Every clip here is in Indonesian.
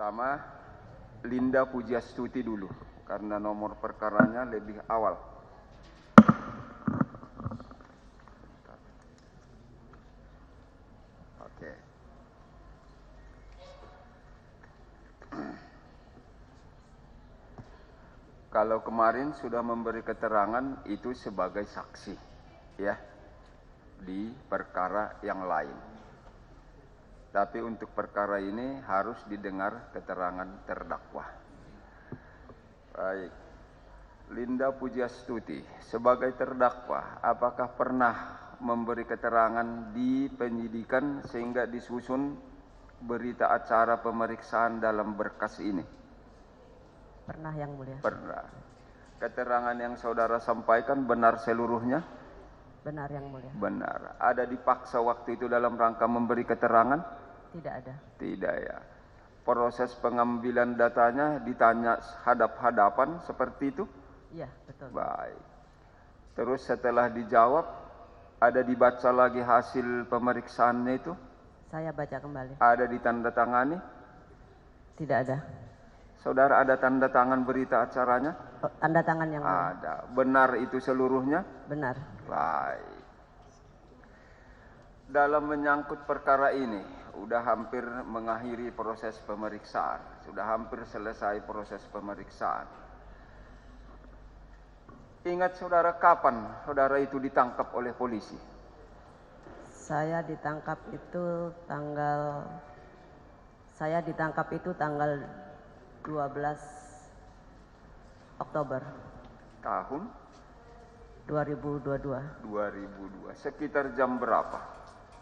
Pertama, Linda Pujastuti dulu, karena nomor perkaranya lebih awal. Oke. Kalau kemarin sudah memberi keterangan itu sebagai saksi, ya, di perkara yang lain. Tapi untuk perkara ini harus didengar keterangan terdakwa. Baik. Linda Pujastuti, sebagai terdakwa, apakah pernah memberi keterangan di penyidikan sehingga disusun berita acara pemeriksaan dalam berkas ini? Pernah, Yang Mulia. Pernah. Keterangan yang saudara sampaikan benar seluruhnya? Benar, Yang Mulia. Benar. Ada dipaksa waktu itu dalam rangka memberi keterangan? Tidak ada. Tidak, ya. Proses pengambilan datanya ditanya hadap-hadapan seperti itu? Iya, betul. Baik. Terus setelah dijawab, ada dibaca lagi hasil pemeriksaannya itu? Saya baca kembali. Ada ditandatangani? Tidak ada. Saudara ada tanda tangan berita acaranya? Tanda tangan yang mulia. Ada. Benar itu seluruhnya? Benar. Baik. Dalam menyangkut perkara ini, sudah hampir mengakhiri proses pemeriksaan. Sudah hampir selesai proses pemeriksaan. Ingat saudara kapan saudara itu ditangkap oleh polisi? Saya ditangkap itu tanggal 12 Oktober Tahun 2022. 2002. Sekitar jam berapa?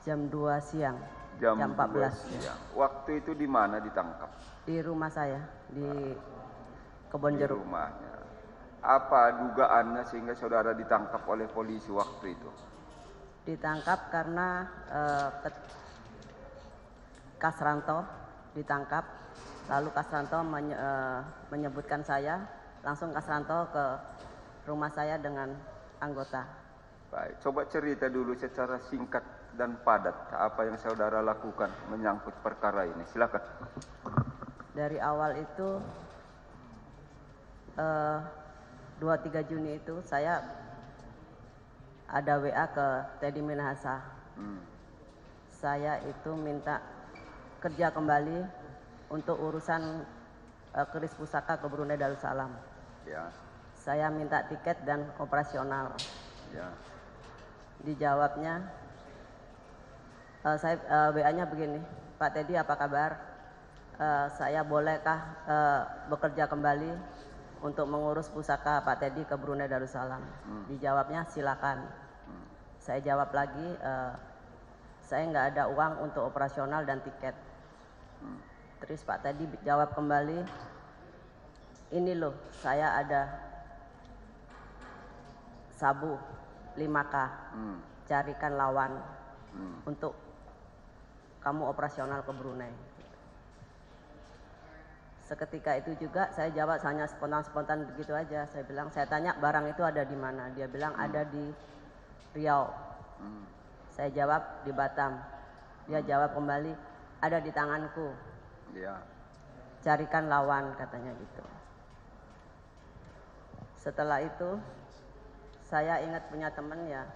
Jam 2 siang. Jam 14 siang. Waktu itu di mana ditangkap? Di rumah saya di Kebon Di Jeruk. rumahnya. Apa dugaannya sehingga saudara ditangkap oleh polisi waktu itu? Ditangkap karena Kasranto ditangkap, lalu Kasranto menyebutkan saya, langsung Kasranto ke rumah saya dengan anggota. Baik, coba cerita dulu secara singkat dan padat apa yang saudara lakukan menyangkut perkara ini. Silakan. Dari awal itu 23 Juni itu saya ada WA ke Teddy Minahasa. Saya itu minta kerja kembali untuk urusan keris pusaka ke Brunei Darussalam. Ya. Saya minta tiket dan operasional. Ya. Dijawabnya, WA-nya begini, Pak Teddy apa kabar? Saya bolehkah bekerja kembali untuk mengurus pusaka Pak Teddy ke Brunei Darussalam? Dijawabnya silakan. Saya jawab lagi, saya nggak ada uang untuk operasional dan tiket. Terus Pak Teddy jawab kembali, ini loh saya ada sabu 5K, carikan lawan untuk kamu operasional ke Brunei. Seketika itu juga saya jawab hanya spontan-spontan begitu aja. Saya bilang, saya tanya barang itu ada di mana. Dia bilang ada di Riau. Saya jawab di Batam. Dia jawab kembali, ada di tanganku. Ya. Carikan lawan katanya gitu. Setelah itu saya ingat punya teman ya,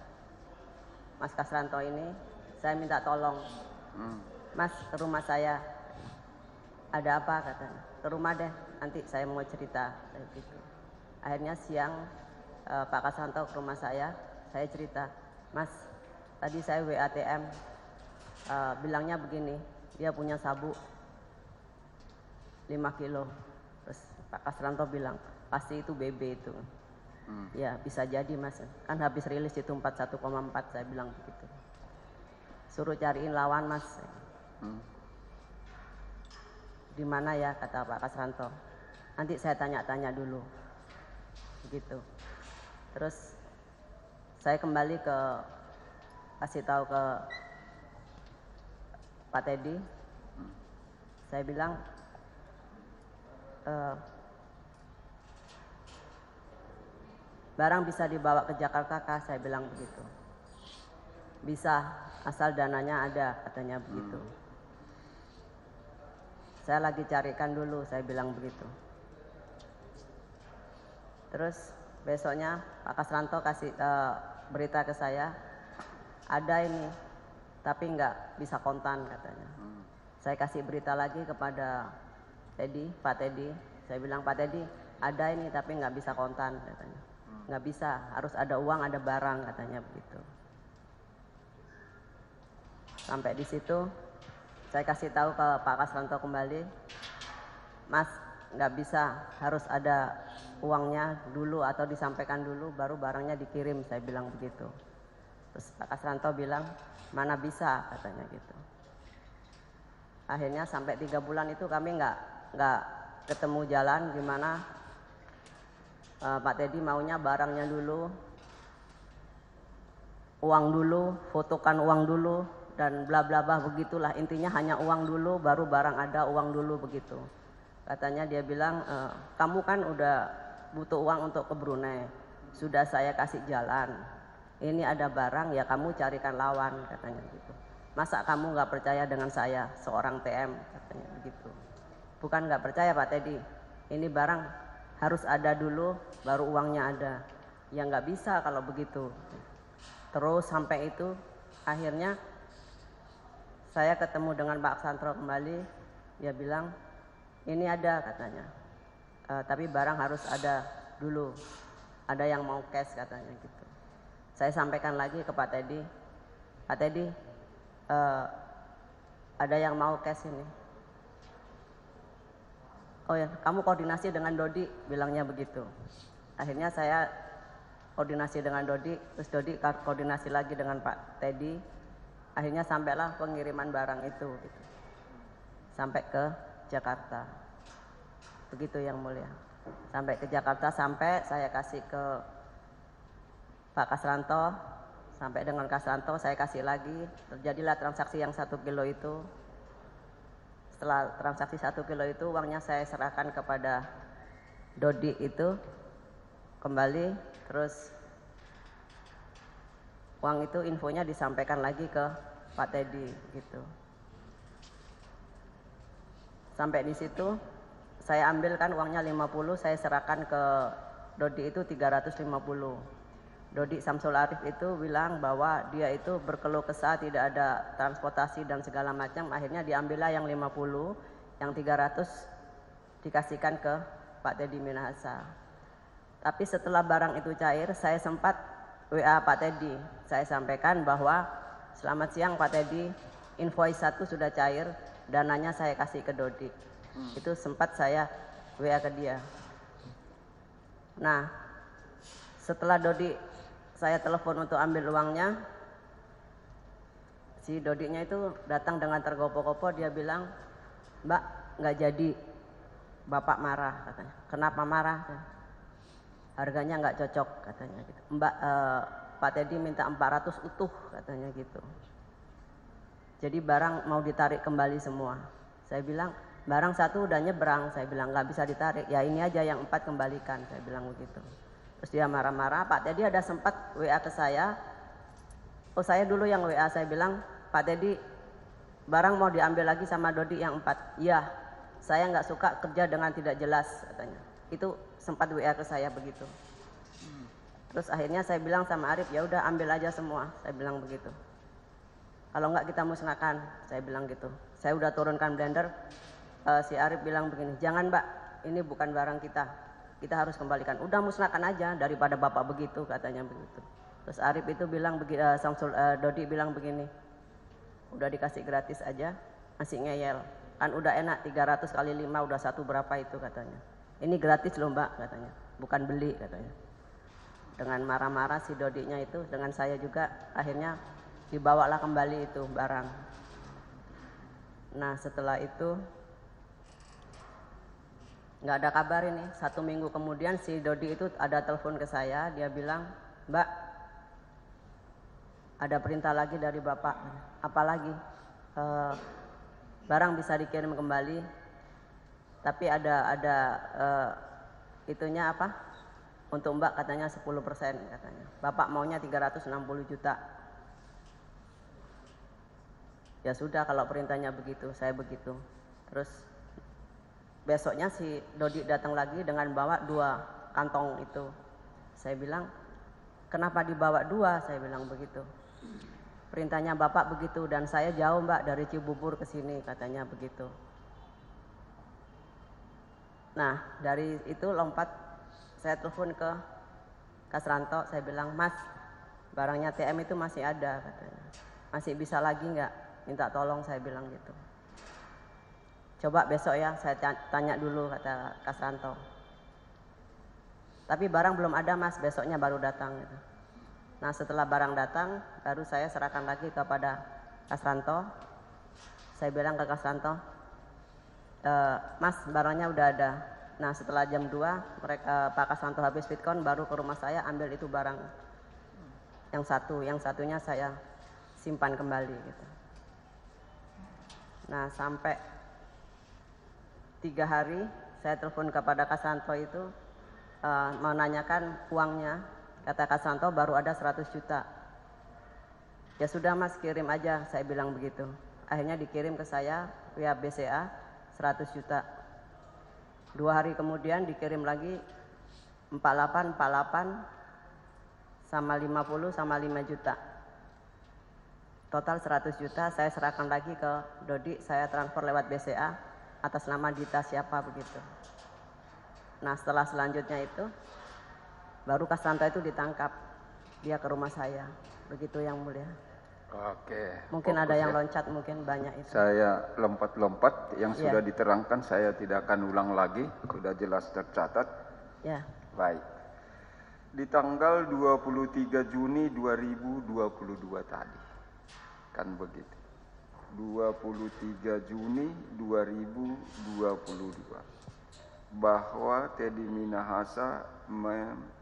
Mas Kasranto ini. Saya minta tolong, Mas ke rumah saya. Ada apa katanya? Ke rumah deh, nanti saya mau cerita kayak gitu. Akhirnya siang Pak Kasranto ke rumah saya cerita, Mas tadi saya WATM bilangnya begini, dia punya sabu 5 kilo. Terus Pak Kasranto bilang, pasti itu BB itu. Ya bisa jadi Mas, kan habis rilis itu 41,4, saya bilang begitu. Suruh cariin lawan Mas. Di mana ya, kata Pak Kasranto. Nanti saya tanya-tanya dulu. Begitu. Terus saya kembali kasih tahu ke Pak Teddy. Saya bilang barang bisa dibawa ke Jakarta kah? Saya bilang begitu. Bisa, asal dananya ada, katanya begitu. saya lagi carikan dulu, saya bilang begitu. Terus besoknya Pak Kasranto kasih berita ke saya, ada ini, tapi nggak bisa kontan katanya. Saya kasih berita lagi kepada Pak Teddy, saya bilang Pak Teddy, ada ini tapi nggak bisa kontan katanya. Nggak bisa, harus ada uang, ada barang katanya begitu. Sampai di situ saya kasih tahu ke Pak Kasranto kembali, Mas nggak bisa, harus ada uangnya dulu atau disampaikan dulu baru barangnya dikirim, saya bilang begitu. Terus Pak Kasranto bilang, mana bisa katanya gitu. Akhirnya sampai 3 bulan itu kami nggak ketemu jalan, gimana Pak Teddy maunya barangnya dulu, uang dulu, fotokan uang dulu, dan bla bla bla begitulah, intinya hanya uang dulu baru barang ada, uang dulu begitu. Katanya dia bilang, kamu kan udah butuh uang untuk ke Brunei, sudah saya kasih jalan, ini ada barang ya kamu carikan lawan katanya gitu. Masa kamu nggak percaya dengan saya seorang TM katanya begitu. Bukan nggak percaya Pak Teddy, ini barang harus ada dulu baru uangnya ada. Ya nggak bisa kalau begitu. Terus sampai itu akhirnya saya ketemu dengan Pak Kasranto kembali, dia bilang ini ada katanya, tapi barang harus ada dulu, ada yang mau cash katanya gitu. Saya sampaikan lagi ke Pak Teddy, Pak Teddy ada yang mau cash ini. Oh ya, kamu koordinasi dengan Dodi, bilangnya begitu. Akhirnya saya koordinasi dengan Dodi, terus Dodi koordinasi lagi dengan Pak Teddy. Akhirnya sampailah pengiriman barang itu gitu. Sampai ke Jakarta. Begitu yang mulia. Sampai ke Jakarta, sampai saya kasih ke Pak Kasranto, sampai dengan Kasranto saya kasih lagi, terjadilah transaksi yang 1 kilo itu. Setelah transaksi 1 kilo itu, uangnya saya serahkan kepada Dodi itu kembali, terus uang itu infonya disampaikan lagi ke Pak Teddy gitu. Sampai di situ saya ambilkan uangnya 50, saya serahkan ke Dodi itu 350. Dodi Samsul Arif itu bilang bahwa dia itu berkeluh kesah, tidak ada transportasi dan segala macam. Akhirnya diambillah yang 50, yang 300 dikasihkan ke Pak Teddy Minahasa. Tapi setelah barang itu cair, saya sempat WA Pak Teddy. Saya sampaikan bahwa selamat siang Pak Teddy, invoice 1 sudah cair, dananya saya kasih ke Dodi. Itu sempat saya WA ke dia. Nah, setelah Dodi saya telepon untuk ambil uangnya, si Dodinya itu datang dengan tergopoh-gopoh, dia bilang, Mbak nggak jadi, Bapak marah katanya. Kenapa marah? Harganya nggak cocok katanya gitu. Mbak Pak Teddy minta 400 utuh katanya gitu. Jadi barang mau ditarik kembali semua. Saya bilang barang 1 udah nyebrang, saya bilang nggak bisa ditarik. Ya ini aja yang 4 kembalikan, saya bilang begitu. Terus dia marah-marah. Pak Teddy ada sempat WA ke saya. Oh saya dulu yang WA, saya bilang Pak Teddy barang mau diambil lagi sama Dodi yang 4. Iya, saya nggak suka kerja dengan tidak jelas katanya. Itu sempat WA ke saya begitu. Terus akhirnya saya bilang sama Arif, ya udah ambil aja semua, saya bilang begitu. Kalau nggak kita musnahkan, saya bilang gitu. Saya udah turunkan blender. Si Arif bilang begini, jangan Mbak, ini bukan barang kita harus kembalikan. Udah musnahkan aja daripada Bapak begitu, katanya begitu. Terus Arif itu bilang, Dodi bilang begini, udah dikasih gratis aja, masih ngeyel. Kan udah enak 300 kali 5 udah 1 berapa itu katanya. Ini gratis loh Mbak katanya, bukan beli katanya. Dengan marah-marah si Dodinya itu dengan saya juga, akhirnya dibawalah kembali itu barang. Nah setelah itu nggak ada kabar ini. 1 minggu kemudian si Dodi itu ada telepon ke saya, dia bilang, Mbak ada perintah lagi dari Bapak. Apa lagi? Barang bisa dikirim kembali, tapi ada itunya apa? Untuk Mbak katanya 10% katanya. Bapak maunya 360 juta. Ya sudah kalau perintahnya begitu, saya begitu. Terus besoknya si Dodi datang lagi dengan bawa 2 kantong itu. Saya bilang, kenapa dibawa 2? Saya bilang begitu. Perintahnya Bapak begitu dan saya jauh Mbak dari Cibubur ke sini, katanya begitu. Nah, dari itu lompat, saya telepon ke Kasranto, saya bilang, Mas, barangnya TM itu masih ada, katanya. Masih bisa lagi nggak? Minta tolong, saya bilang gitu. Coba besok ya, saya tanya dulu, kata Kasranto. Tapi barang belum ada Mas, besoknya baru datang gitu. Nah setelah barang datang, baru saya serahkan lagi kepada Kasranto. Saya bilang ke Kasranto, Mas barangnya udah ada. Nah setelah jam 2, Pak Kasranto habis Fitcon, baru ke rumah saya ambil itu barang. Yang satunya saya simpan kembali gitu. Nah sampai 3 hari, saya telepon kepada Kasranto itu, menanyakan uangnya. Kata Kasranto baru ada 100 juta. Ya sudah Mas, kirim aja, saya bilang begitu. Akhirnya dikirim ke saya via BCA 100 juta. 2 hari kemudian dikirim lagi 48 sama 50 sama 5 juta. Total 100 juta saya serahkan lagi ke Dodi, saya transfer lewat BCA atas nama Dita siapa begitu. Nah setelah selanjutnya itu baru Kasranto itu ditangkap, dia ke rumah saya, begitu yang mulia. Oke. Mungkin ada yang loncat, mungkin banyak itu. Saya lompat-lompat, yang sudah diterangkan saya tidak akan ulang lagi, sudah jelas tercatat. Ya. Baik. Di tanggal 23 Juni 2022 tadi, kan begitu. 23 Juni 2022. Bahwa Teddy Minahasa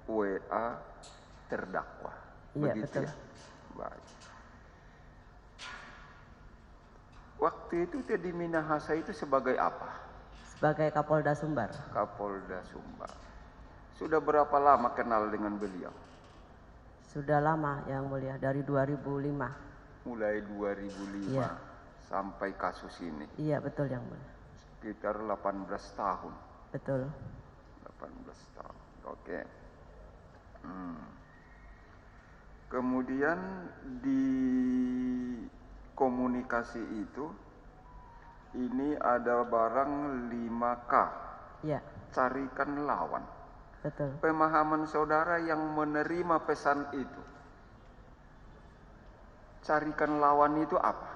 WA terdakwa. Iya, begitu betul. Ya. Baik. Waktu itu Teddy Minahasa itu sebagai apa? Sebagai Kapolda Sumbar. Kapolda Sumbar. Sudah berapa lama kenal dengan beliau? Sudah lama yang mulia, dari 2005. Mulai 2005 Iya. sampai kasus ini. Iya betul yang mulia. Sekitar 18 tahun. Betul. 18 tahun. Oke. Kemudian di komunikasi itu ini ada barang 5K. Iya. Carikan lawan. Betul. Pemahaman saudara yang menerima pesan itu. Carikan lawan itu apa?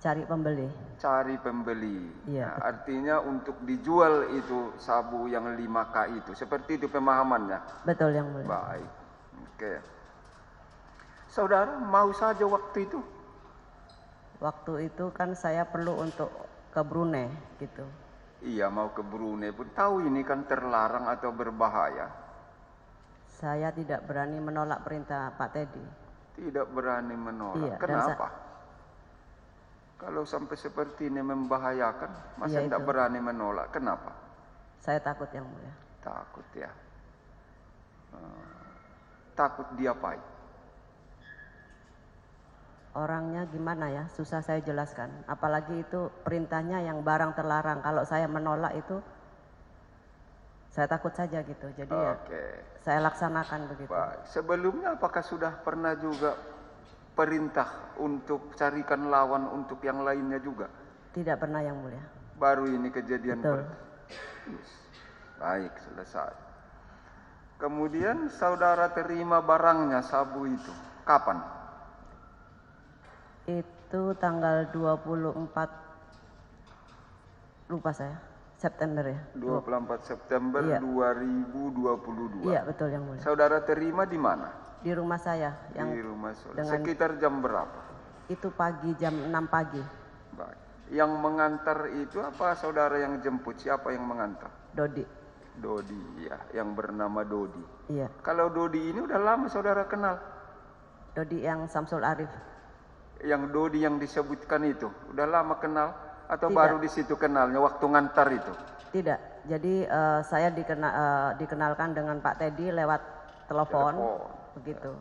Cari pembeli. Cari pembeli. Iya. Nah, artinya untuk dijual itu sabu yang 5K itu. Seperti itu pemahamannya. Betul yang mulia. Baik. Oke. Saudara mau saja waktu itu? Waktu itu kan saya perlu untuk ke Brunei gitu. Iya, mau ke Brunei pun tahu ini kan terlarang atau berbahaya. Saya tidak berani menolak perintah Pak Teddy. Tidak berani menolak. Iya, Kenapa? Kalau sampai seperti ini membahayakan, masa Iya, tidak itu. berani menolak? Kenapa? Saya takut yang mulia. Takut ya. Takut diapain? Orangnya gimana ya, susah saya jelaskan. Apalagi itu perintahnya yang barang terlarang. Kalau saya menolak itu, saya takut saja gitu. Jadi ya saya laksanakan begitu. Baik. Sebelumnya apakah sudah pernah juga perintah untuk carikan lawan untuk yang lainnya juga? Tidak pernah yang mulia. Baru ini kejadian. Betul. Baik, selesai. Kemudian saudara terima barangnya sabu itu. Kapan? Itu tanggal 24, lupa saya, September ya. 24 September Iya. 2022. Iya betul yang mulia. Saudara terima di mana? Di rumah saya. Yang Di rumah saudara. dengan- Sekitar jam berapa? Itu pagi, jam 6 pagi. Baik. Yang mengantar itu apa saudara yang jemput? Siapa yang mengantar? Dodi. Dodi, ya, yang bernama Dodi. Iya. Kalau Dodi ini udah lama saudara kenal? Dodi yang Samsul Arif. Yang Dodi yang disebutkan itu, udah lama kenal? Atau Tidak. baru di situ kenalnya waktu ngantar itu? Tidak. Jadi saya dikenalkan dengan Pak Teddy lewat telepon. Begitu.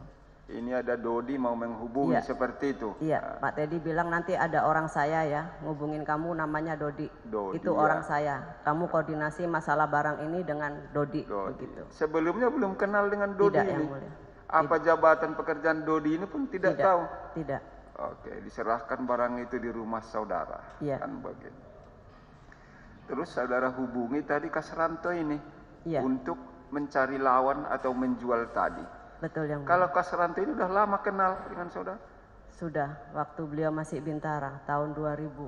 Ini ada Dodi mau menghubungi Iya. seperti itu. Iya, Pak Teddy bilang nanti ada orang saya ya ngubungin kamu namanya Dodi. Dodi, Itu ya. orang saya. Kamu koordinasi masalah barang ini dengan Dodi, Dodi. begitu. Sebelumnya belum kenal dengan Dodi Tidak, ini. Yang Mulia. Apa jabatan pekerjaan Dodi ini pun tidak tahu. Tidak. Oke, diserahkan barang itu di rumah saudara. Iya. Kan begitu. Terus saudara hubungi tadi Kasranto ini Iya. untuk mencari lawan atau menjual tadi. Betul, Yang Mulia. Kalau Kasranto ini udah lama kenal dengan saudara? Sudah, waktu beliau masih Bintara tahun 2000.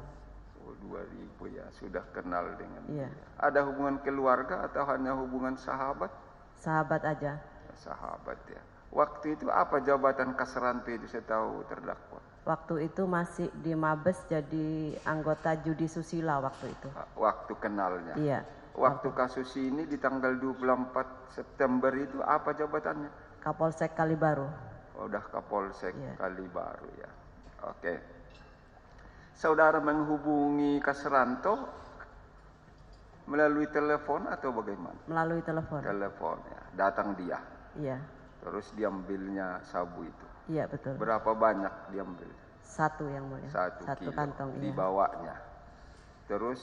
Oh, 2000 ya, sudah kenal dengan Iya. dia. Ada hubungan keluarga atau hanya hubungan sahabat? Sahabat aja. Sahabat ya. Waktu itu apa jabatan Kasranto itu setahu terdakwa? Waktu itu masih di Mabes jadi anggota judi susila waktu itu. Waktu kenalnya. Iya. Waktu kasus ini di tanggal 24 September itu apa jabatannya? Kapolsek Kalibaru. Oh, udah Kapolsek Iya. Kalibaru ya. Oke. Saudara menghubungi Kasranto melalui telepon atau bagaimana? Melalui telepon. Telepon ya. Datang dia. Iya. Terus diambilnya sabu itu. Iya, betul. Berapa banyak diambil? 1, Yang Mulia. 1 Satu kilo. kantong, iya. Dibawanya. Terus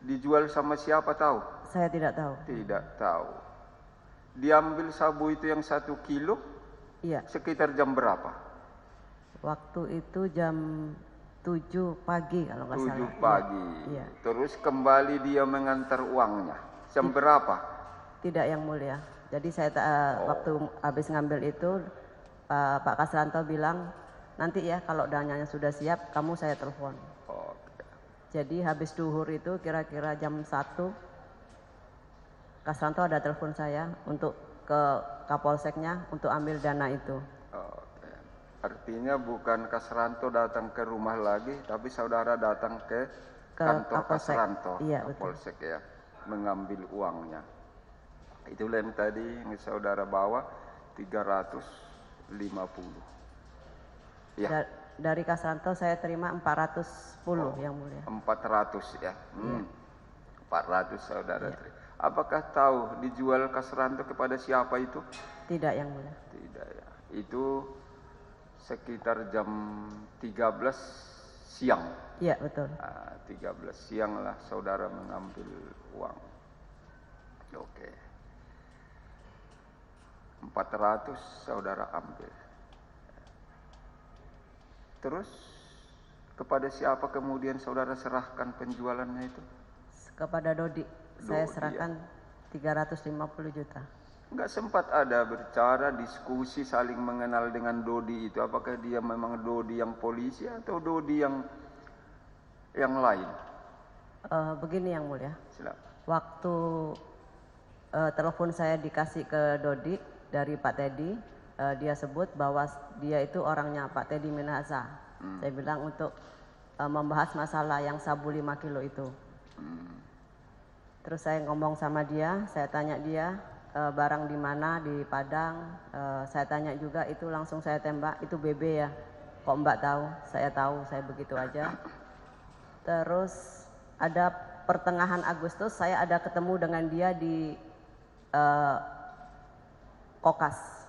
dijual sama siapa tahu? Saya tidak tahu. Tidak tahu. Diambil sabu itu yang 1 kilo Iya. sekitar jam berapa? Waktu itu jam 7 pagi kalau nggak salah. 7 pagi. Iya. Terus kembali dia mengantar uangnya. Jam berapa? Tidak, Yang Mulia. Jadi saya waktu habis ngambil itu Pak Kasranto bilang nanti ya kalau dananya sudah siap kamu saya telepon. Oke. Jadi habis duhur itu kira-kira jam 1 Kasranto ada telepon saya untuk ke Kapolseknya untuk ambil dana itu. Oke. Artinya bukan Kasranto datang ke rumah lagi, tapi saudara datang ke kantor Kapolsek. Kasranto, Iya, betul. Kapolsek ya, mengambil uangnya. Itulah yang tadi yang saudara bawa 350. Ya. Dari Kasranto saya terima 410 Yang Mulia. 400 ya. Iya. 400 saudara Iya. terima. Apakah tahu dijual Kasranto kepada siapa itu? Tidak, Yang Mulia. Tidak ya. Itu sekitar jam 13 siang. Iya, betul. 13 siang lah saudara mengambil uang. Oke. 400 saudara ambil. Terus kepada siapa kemudian saudara serahkan penjualannya itu? Kepada Dodi. Saya Dodi, serahkan 350 juta. Enggak sempat ada berbicara, diskusi, saling mengenal dengan Dodi itu. Apakah dia memang Dodi yang polisi atau Dodi yang lain? Begini Yang Mulia. Silakan. Waktu telepon saya dikasih ke Dodi dari Pak Teddy, dia sebut bahwa dia itu orangnya Pak Teddy Minahasa. Saya bilang untuk membahas masalah yang sabu 5 kilo itu. Terus saya ngomong sama dia, saya tanya dia barang di mana di Padang. Saya tanya juga itu langsung saya tembak itu BB ya. Kok Mbak tahu? Saya tahu, saya begitu aja. Terus ada pertengahan Agustus saya ada ketemu dengan dia di Kokas.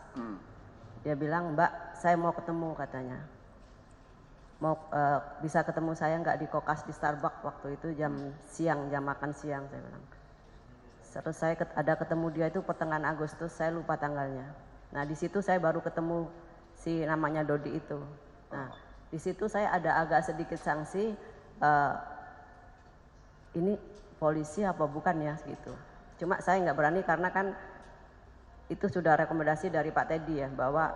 Dia bilang, Mbak saya mau ketemu katanya. Mau bisa ketemu saya nggak di Kokas di Starbucks waktu itu jam siang, jam makan siang saya bilang. Terus saya ada ketemu dia itu pertengahan Agustus, saya lupa tanggalnya. Nah di situ saya baru ketemu si namanya Dodi itu. Nah di situ saya ada agak sedikit sanksi, ini polisi apa bukan ya gitu. Cuma saya nggak berani karena kan itu sudah rekomendasi dari Pak Teddy ya bahwa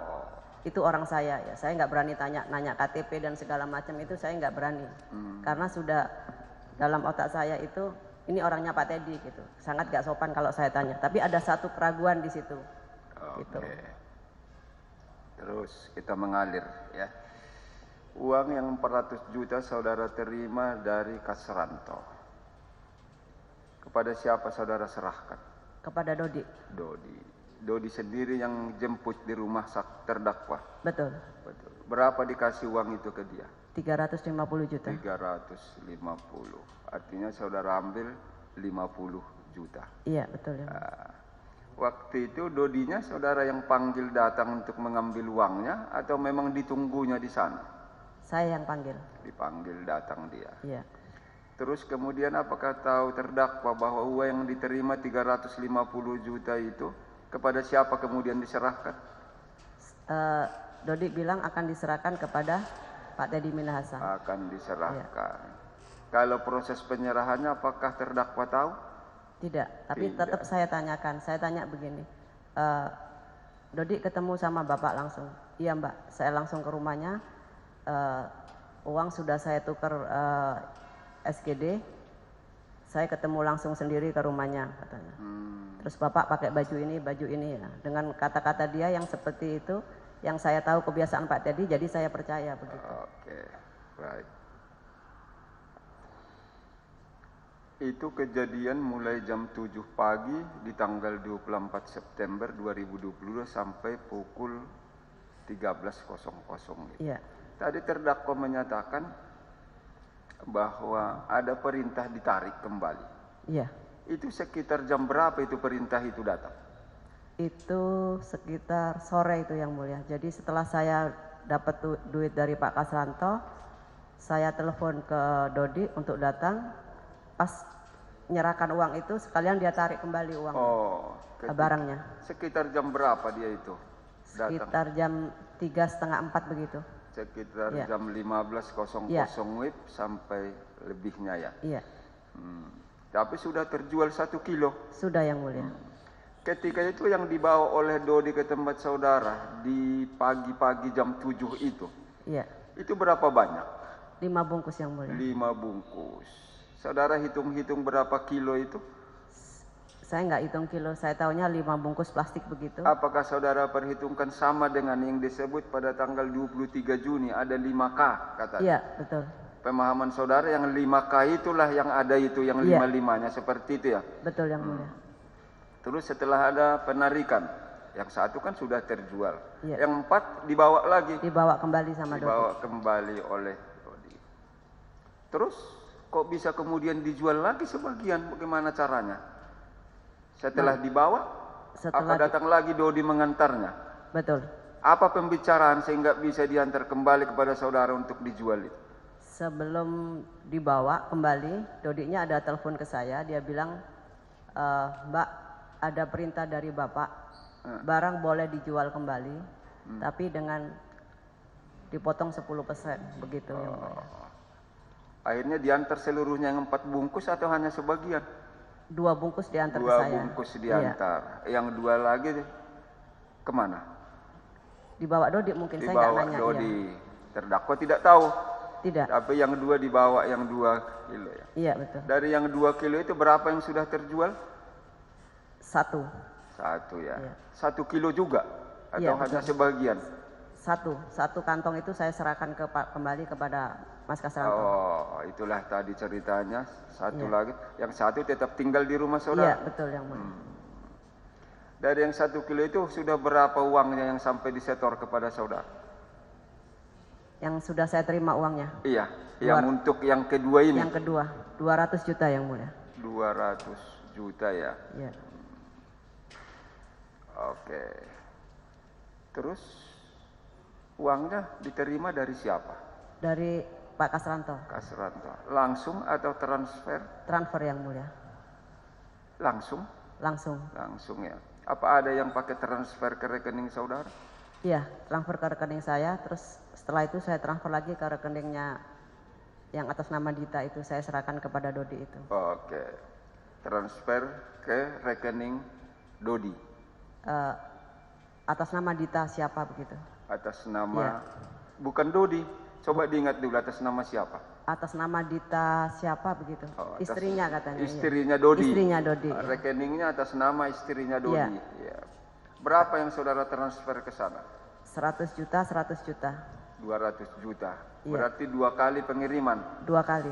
itu orang saya ya. Saya nggak berani nanya KTP dan segala macam itu saya nggak berani. Karena sudah dalam otak saya itu ini orangnya Pak Teddy gitu. Sangat gak sopan kalau saya tanya. Tapi ada satu keraguan di situ. Gitu. Terus kita mengalir ya. Uang yang 400 juta saudara terima dari Kasranto. Kepada siapa saudara serahkan? Kepada Dodi. Dodi sendiri yang jemput di rumah terdakwa. Betul. Betul. Berapa dikasih uang itu ke dia? 350 juta. 350. Artinya saudara ambil 50 juta. Iya betul ya. Waktu itu Dodinya saudara yang panggil datang untuk mengambil uangnya atau memang ditunggunya di sana? Saya yang panggil. Dipanggil datang dia. Iya. Terus kemudian apakah tahu terdakwa bahwa uang yang diterima 350 juta itu kepada siapa kemudian diserahkan? Dodi bilang akan diserahkan kepada Pak Teddy Minahasa. Akan diserahkan. Kalau proses penyerahannya apakah terdakwa tahu? Tidak, tapi Tidak. tetap saya tanyakan. Saya tanya begini, Dodi ketemu sama Bapak langsung? Iya Mbak, saya langsung ke rumahnya. Uang sudah saya tukar SGD. Saya ketemu langsung sendiri ke rumahnya katanya. Terus Bapak pakai baju ini ya. Dengan kata-kata dia yang seperti itu, yang saya tahu kebiasaan Pak Teddy, jadi saya percaya begitu. Oke, baik. Itu kejadian mulai jam 7 pagi di tanggal 24 September 2022 sampai pukul 13.00 gitu. Iya. Tadi terdakwa menyatakan bahwa ada perintah ditarik kembali. Iya. Itu sekitar jam berapa itu perintah itu datang? Itu sekitar sore itu yang mulia. Jadi setelah saya dapat duit dari Pak Kasranto, saya telepon ke Dodi untuk datang. Pas menyerahkan uang itu sekalian dia tarik kembali uang barangnya. Sekitar jam berapa dia itu datang? Sekitar jam 3:30 begitu. Sekitar Ya. jam 15.00 Ya. WIB sampai lebihnya ya. Iya. Tapi sudah terjual 1 kilo. Sudah yang mulia. Ketika itu yang dibawa oleh Dodi ke tempat saudara di pagi-pagi jam 7 itu. Iya. Itu berapa banyak? 5 bungkus yang mulia. 5 bungkus. Saudara hitung-hitung berapa kilo itu? Saya nggak hitung kilo, saya tahunya 5 bungkus plastik begitu. Apakah saudara perhitungkan sama dengan yang disebut pada tanggal 23 Juni ada 5K katanya? Iya, betul. Pemahaman saudara yang 5K itulah yang ada itu, yang Iya. 5-5-nya seperti itu ya? Betul yang mulia. Terus setelah ada penarikan, yang satu kan sudah terjual. Iya. Yang 4 dibawa lagi. Dibawa kembali sama Dodi. Dibawa kembali oleh Dodi. Terus kok bisa kemudian dijual lagi sebagian? Bagaimana caranya? Setelah dibawa, apa datang lagi Dodi mengantarnya? Betul. Apa pembicaraan sehingga bisa diantar kembali kepada saudara untuk dijual itu? Sebelum dibawa kembali, Dodinya ada telepon ke saya, dia bilang, Mbak, ada perintah dari Bapak, barang boleh dijual kembali, tapi dengan dipotong 10%, begitu. Yang mulia. Akhirnya diantar seluruhnya yang 4 bungkus atau hanya sebagian? 2 bungkus diantar ke 2 saya. bungkus Iya. diantar. Yang 2 lagi kemana? Dibawa Dodi mungkin, saya nggak Dibawa nanya. Dodi. Iya. Terdakwa tidak tahu. Tidak. Tapi yang 2 dibawa yang 2 kilo ya. Iya, betul. Dari yang 2 kilo itu berapa yang sudah terjual? 1. 1 ya. Iya. 1 kilo juga? Atau Iya, hanya betul. sebagian? 1 kantong itu saya serahkan kembali kepada Mas Kasranto. Oh, itulah tadi ceritanya. 1 Iya. lagi. Yang 1 tetap tinggal di rumah Iya, saudara? betul yang mulia. Dari yang 1 kilo itu sudah berapa uangnya yang sampai disetor kepada saudara? Yang sudah saya terima uangnya. Iya, yang untuk yang kedua ini. Yang kedua, 200 juta yang mulia. 200 juta ya. Iya. Oke. Terus uangnya diterima dari siapa? Dari Pak Kasranto. Kasranto. Langsung atau transfer? Transfer yang mulia. Langsung? Langsung. Langsung ya. Apa ada yang pakai transfer ke rekening saudara? Iya, transfer ke rekening saya. Terus setelah itu saya transfer lagi ke rekeningnya yang atas nama Dita itu. Saya serahkan kepada Dodi itu. Oke. Transfer ke rekening Dodi. Atas nama Dita siapa begitu? Atas nama Iya. bukan Dodi. Coba diingat dulu atas nama siapa? Atas nama Dita siapa begitu? Oh, atas Istrinya katanya. Iya. Istrinya Dodi. Istrinya Dodi. Rekeningnya atas nama istrinya Dodi. Ya. Berapa yang saudara transfer ke sana? 100 juta, 100 juta. 200 juta. Iya. Berarti 2 kali pengiriman. 2 kali.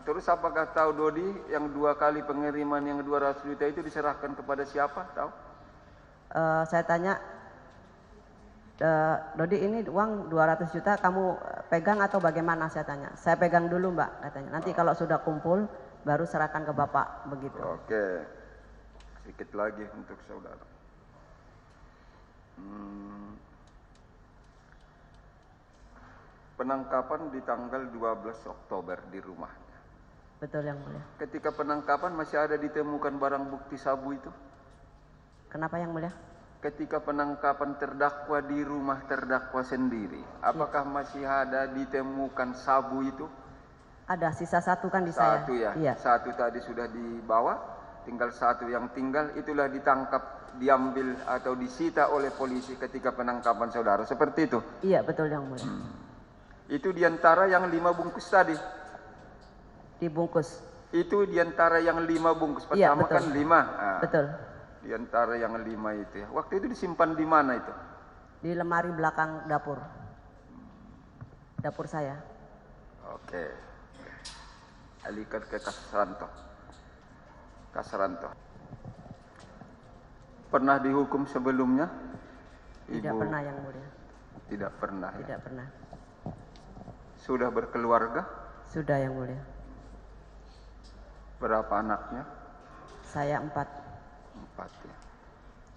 Terus apakah tahu Dodi yang 2 kali pengiriman yang 200 juta itu diserahkan kepada siapa? Tahu? Saya tanya, Dodi ini uang 200 juta kamu pegang atau bagaimana, saya tanya. Saya pegang dulu Mbak katanya. Nanti kalau sudah kumpul baru serahkan ke Bapak begitu. Oke. Sedikit lagi untuk saudara. Penangkapan di tanggal 12 Oktober di rumahnya. Betul Yang Mulia. Ketika penangkapan masih ada ditemukan barang bukti sabu itu? Kenapa Yang Mulia? Ketika penangkapan terdakwa di rumah terdakwa sendiri, apakah masih ada ditemukan sabu itu? Ada sisa satu kan di saya. Satu ya, Iya. satu tadi sudah dibawa, tinggal satu yang tinggal, itulah ditangkap, diambil atau disita oleh polisi ketika penangkapan saudara, seperti itu? Iya betul Yang Mulia. Itu diantara yang 5 bungkus tadi? Dibungkus. Itu diantara yang 5 bungkus, Iya, pertama betul. kan 5. Nah, Betul. diantara yang 5 itu ya, waktu itu disimpan di mana itu? Di lemari belakang dapur. Dapur saya. Oke. Alihkan ke Kasranto. Kasranto. Pernah dihukum sebelumnya? Tidak Ibu? pernah Yang Mulia. Tidak pernah ya? Tidak pernah. Sudah berkeluarga? Sudah Yang Mulia. Berapa anaknya? Saya 4. 4 ya.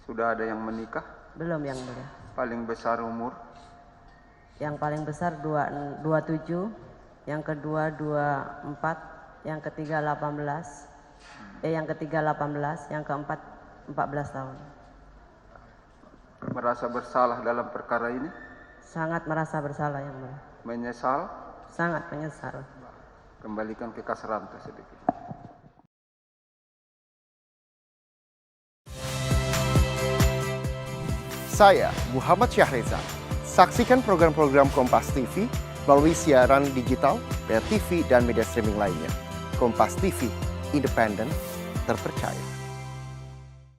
Sudah ada yang menikah? Belum Yang Mulia. Paling besar umur? Yang paling besar 27, yang kedua 24, yang ketiga 18, yang ketiga 18, yang keempat 14 tahun. Merasa bersalah dalam perkara ini? Sangat merasa bersalah Yang Mulia. Menyesal? Sangat menyesal. Kembalikan ke Kasranto sedikit. Saya Muhammad Syahreza. Saksikan program-program Kompas TV melalui siaran digital, pay TV, dan media streaming lainnya. Kompas TV, independen, terpercaya.